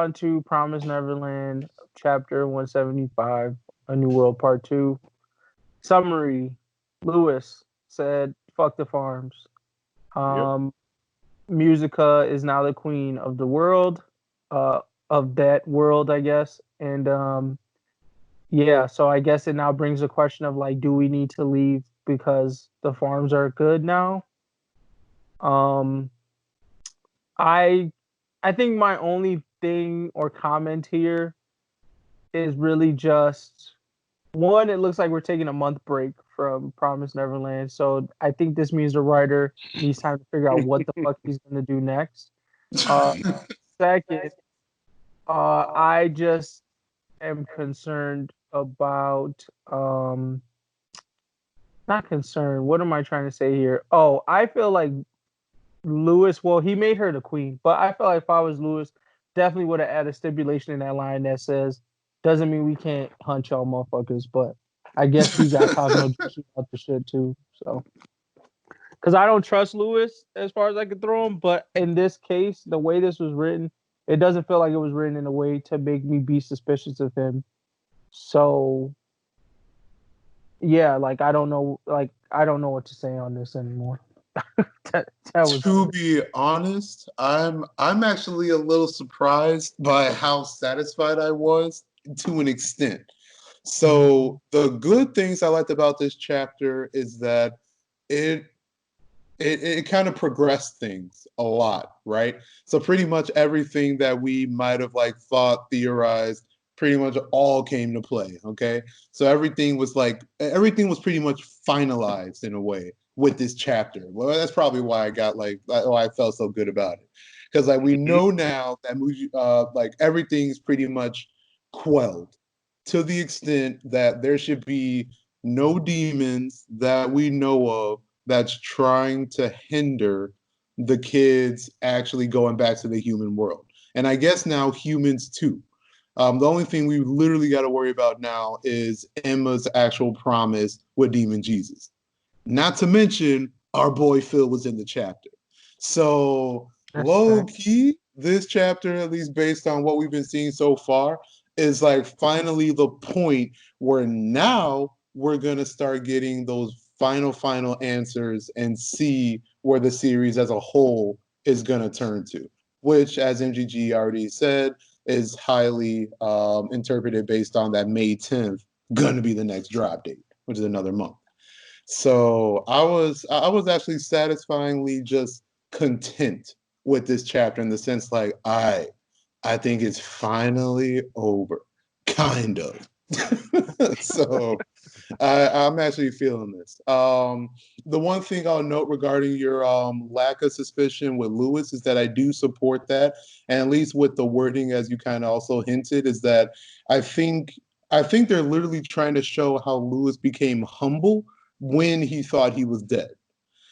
on to Promised Neverland, chapter 175, A New World Part 2. Summary: Lewis said, fuck the farms. Yep. Musica is now the queen of the world, of that world, I guess. And yeah, so I guess it now brings a question of like, do we need to leave because the farms are good now? Um, I I think my only thing or comment here is really just one, it looks like we're taking a month break from Promised Neverland. So I think this means the writer needs time to figure out what the fuck he's gonna do next. Uh Second, I just am concerned about not concerned. What am I trying to say here? Oh, I feel like Lewis, well, he made her the queen, but I feel like if I was Lewis, definitely would have added a stipulation in that line that says, doesn't mean we can't hunt y'all motherfuckers, but I guess he got Cosmo juicy about the shit too. So, because I don't trust Lewis as far as I can throw him, but in this case, the way this was written, it doesn't feel like it was written in a way to make me be suspicious of him. So, yeah, like I don't know what to say on this anymore. that was To be honest, I'm actually a little surprised by how satisfied I was to an extent. So the good things I liked about this chapter is that it it kind of progressed things a lot, right? So pretty much everything that we might have like thought, theorized, pretty much all came to play. Okay. So everything was pretty much finalized in a way with this chapter. Well, that's probably why I got why I felt so good about it. Because like we know now that like everything's pretty much quelled to the extent that there should be no demons that we know of that's trying to hinder the kids actually going back to the human world. And I guess now humans too. The only thing we literally got to worry about now is Emma's actual promise with Demon Jesus. Not to mention, our boy Phil was in the chapter. So, low key, this chapter, at least based on what we've been seeing so far, is like finally the point where now we're going to start getting those final answers and see where the series as a whole is going to turn to, which, as MGG already said, is highly interpreted based on that May 10th going to be the next drop date, which is another month. So I was actually satisfyingly just content with this chapter in the sense like I think it's finally over, kind of. So I'm actually feeling this. The one thing I'll note regarding your lack of suspicion with Lewis is that I do support that, and at least with the wording, as you kind of also hinted, is that I think I think they're literally trying to show how Lewis became humble when he thought he was dead.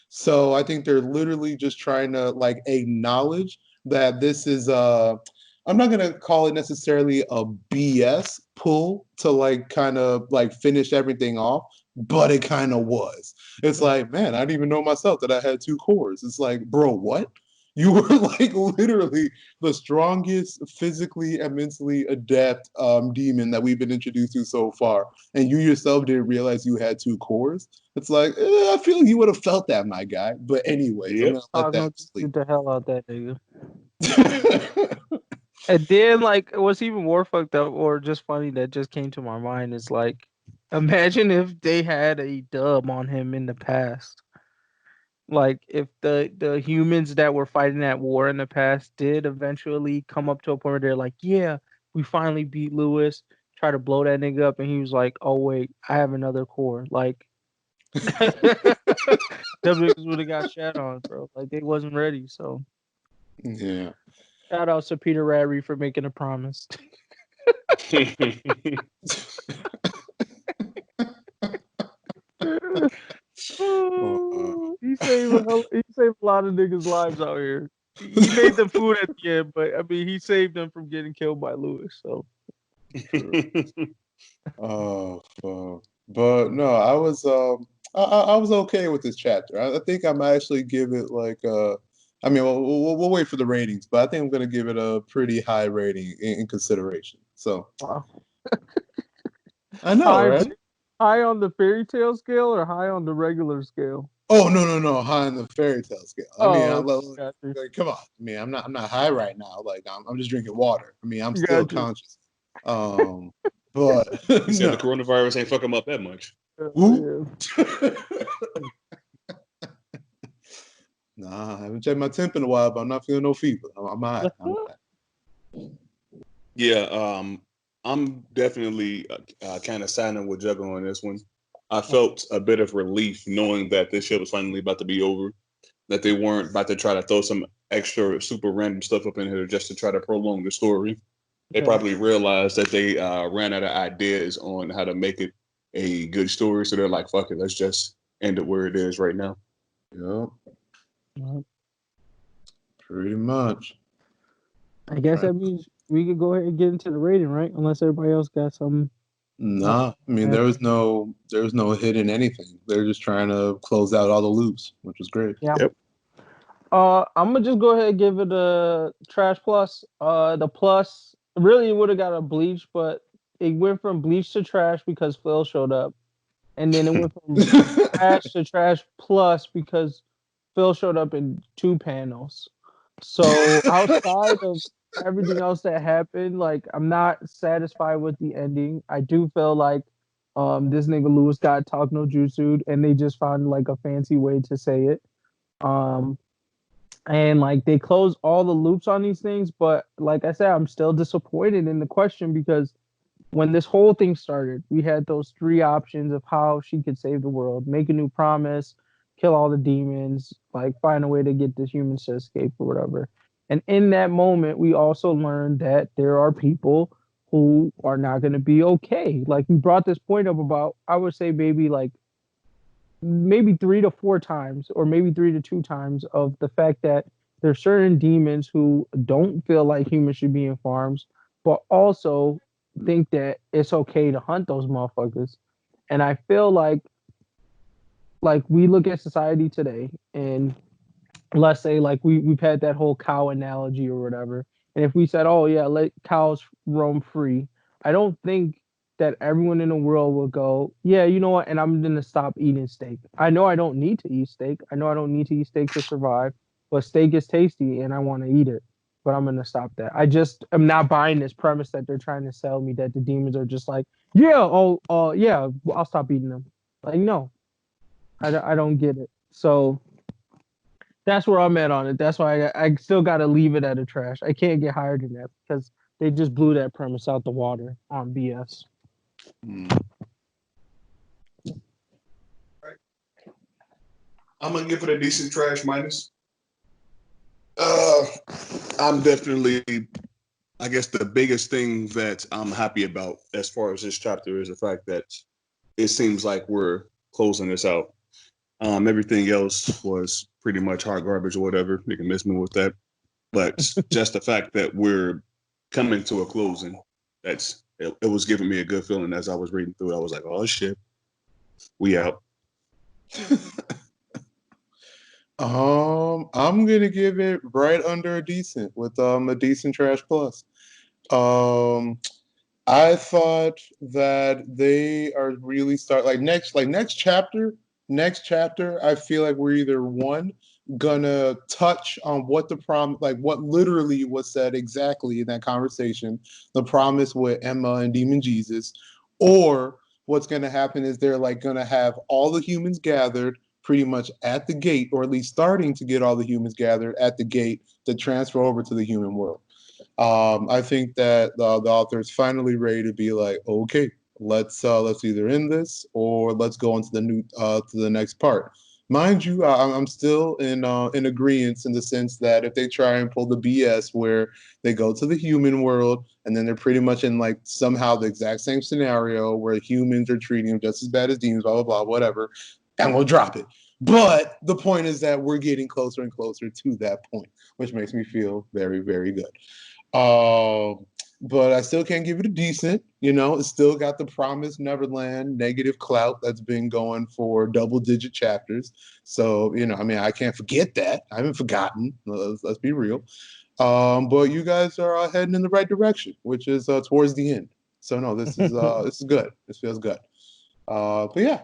So I think they're literally just trying to like acknowledge that this is I'm not gonna call it necessarily a BS pull to like kind of like finish everything off, but it kind of was. It's like, man, I didn't even know myself that I had two cores. It's like, bro, what? You were like literally the strongest physically and mentally adept demon that we've been introduced to so far, and you yourself didn't realize you had two cores. It's like, I feel you would have felt that, my guy. But anyways, I'm Yep. gonna let that sleep. Get the hell out that nigga. And then, like, what's even more fucked up or just funny that just came to my mind is like, imagine if they had a dub on him in the past. Like, if the humans that were fighting that war in the past did eventually come up to a point where they're like, yeah, we finally beat Lewis, try to blow that nigga up, and he was like, oh wait, I have another core. Like, them niggas would have got shat on, bro. Like, they wasn't ready. So, Yeah. shout out to Peter Radry for making a promise. He saved a lot of niggas' lives out here. He made the food at the end, but I mean, he saved them from getting killed by Lewis. So, Oh, fuck. But no, I was okay with this chapter. I think I might actually give it like I mean, we'll wait for the ratings, but I think I'm going to give it a pretty high rating in consideration. So Wow. I know, High, right? high on the fairy tale scale or high on the regular scale? Oh no, high on the fairy tale scale. I mean, Oh, got you. like, come on. I mean, I'm not high right now. Like I'm just drinking water. I mean, I'm still Got you. conscious. But He said the no. coronavirus ain't fuck him up that much. Woo. Yeah. Nah, I haven't checked my temp in a while, but I'm not feeling no fever. I'm all right. I'm all right. Yeah, I'm definitely kind of siding with Juggle on this one. I felt a bit of relief knowing that this shit was finally about to be over, that they weren't about to try to throw some extra super random stuff up in here just to try to prolong the story. They Yeah. probably realized that they ran out of ideas on how to make it a good story, so they're like, "Fuck it, let's just end it where it is right now." Yep, Well, pretty much. I guess Right. that means we could go ahead and get into the rating, right? Unless everybody else got some. Nah, I mean there was no hidden anything. They're just trying to close out all the loops, which was great. Yeah. Yep. I'm gonna just go ahead and give it a trash plus. The plus really would have got a bleach, but it went from bleach to trash because Phil showed up, and then it went from trash to trash plus because Phil showed up in 2 panels. So outside of everything else that happened, like I'm not satisfied with the ending. I do feel like this nigga Lewis got talk no jutsu and they just found like a fancy way to say it. Um and like they close all the loops on these things, but like I said, I'm still disappointed in the question because when this whole thing started, we had those 3 options of how she could save the world: make a new promise, kill all the demons, like find a way to get the humans to escape or whatever. And in that moment, we also learned that there are people who are not going to be okay. Like we brought this point up about, I would say maybe 3 to 4 times, or maybe 3 to 2 times, of the fact that there's certain demons who don't feel like humans should be in farms, but also think that it's okay to hunt those motherfuckers. And I feel like we look at society today, and let's say like we've had that whole cow analogy or whatever. And if we said, oh yeah, let cows roam free, I don't think that everyone in the world will go, yeah, you know what, and I'm gonna stop eating steak. I know I don't need to eat steak. I know I don't need to eat steak to survive, but steak is tasty and I want to eat it. But I'm gonna stop that. I just am not buying this premise that they're trying to sell me that the demons are just like, yeah, yeah, I'll stop eating them. Like, no, I don't get it. So that's where I'm at on it. That's why I still got to leave it at a trash. I can't get higher than that because they just blew that premise out the water on BS. I'm gonna give it a decent trash minus. I'm definitely, I guess, the biggest thing that I'm happy about as far as this chapter is the fact that it seems like we're closing this out. Everything else was pretty much hot garbage or whatever. You can miss me with that, but just the fact that we're coming to a closing, it was giving me a good feeling as I was reading through it. I was like, oh shit, we out. I'm gonna give it right under a decent with a decent trash plus. I thought that they are really start next chapter. Next chapter, I feel like we're either one gonna touch on what the what literally was said exactly in that conversation, the promise with Emma and Demon Jesus, or what's gonna happen is they're like gonna have all the humans gathered pretty much at the gate, or at least starting to get all the humans gathered at the gate to transfer over to the human world. I think that the author is finally ready to be like, okay, let's either end this or let's go on to the new to the next part. Mind you, I'm still in agreement in the sense that if they try and pull the BS where they go to the human world and then they're pretty much in like somehow the exact same scenario where humans are treating them just as bad as demons, blah blah blah, whatever, and we'll drop it. But the point is that we're getting closer and closer to that point, which makes me feel very, very good. but I still can't give it a decent. You know, it's still got the Promised Neverland negative clout that's been going for double-digit chapters. So, you know, I mean, I can't forget that. I haven't forgotten. Let's be real. But you guys are heading in the right direction, which is towards the end. So no, this is good. This feels good. But yeah,